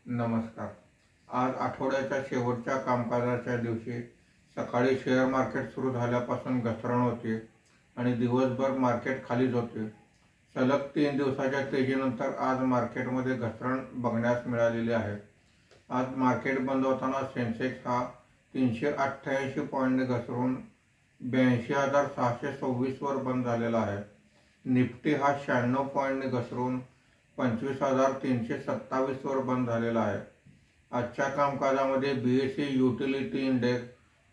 नमस्कार। आज आठवड्याच्या शेवटच्या कामकाजाच्या दिवशी सकाळी शेअर मार्केट सुरू झाल्यापासून घसरण होती आणि दिवसभर मार्केट खालीच होते। सलग 3 दिवसाच्या तेजीनंतर आज मार्केटमध्ये घसरण बघण्यास मिळालेली आहे। आज मार्केट बंद होताना सेन्सेक्स हा 388 पॉईंट घसरून 82,626 वर बंद झालेला आहे। निफ्टी हा 96 पॉईंट घसरून 25,327 वर बंद झालेला आहे। आजच्या कामकाजामध्ये बीएसई युटिलिटी इंडेक्स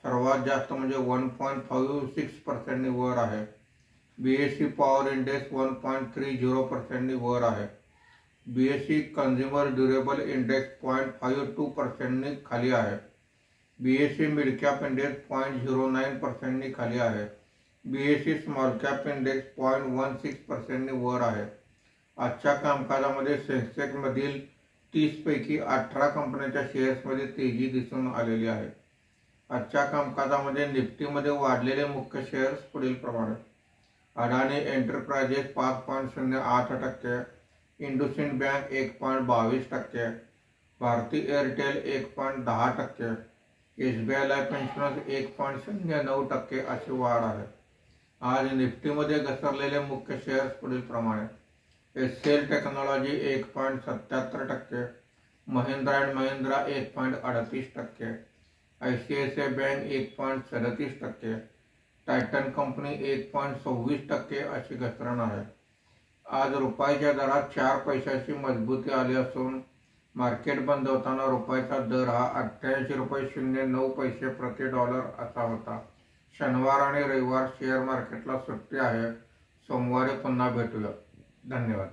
सर्वात जास्त म्हणजे 1.56% वर आहे। बीएसई पॉवर इंडेक्स 1.30% वर आहे। बीएसई कंझ्युमर ड्युरेबल इंडेक्स 0.52% खाली आहे। बीएसई मिड कॅप इंडेक्स 0.09% खाली आहे। बीएसई स्मॉल कॅप इंडेक्स 0.16% वर आहे। आजच्या कामकाजामध्ये सेन्सेक्स मधील 30 पैकी 18 कंपन्यांच्या शेअर्समध्ये तेजी दिसून आलेली आहे। आजच्या कामकाजामध्ये निफ्टीमध्ये वाढलेले मुख्य शेअर्स पुढील प्रमाणे: Adani enterprises 5.08%, IndusInd bank 1.22%, Bharti Airtel 1.10%, SBI life insurance 1.09% अशी वाढ आहे। आज निफ्टीमध्ये घसरलेले मुख्य शेअर्स पुढील प्रमाणे: HCL technology 1.77%, Mahindra and Mahindra 1.38%, ICICI bank 1.37%, Titan company 1.26% अशी घसरण आहे। आज रुपयाच्या दरात 4 पैशाची मजबूती आली असून मार्केट बंद होताना रुपयाचा दर हा 88.09 प्रति डॉलर असा होता। शनिवार आणि रविवार शेअर मार्केटला सुट्टी आहे। सोमवारी पुन्हा भेटूया। धन्यवाद।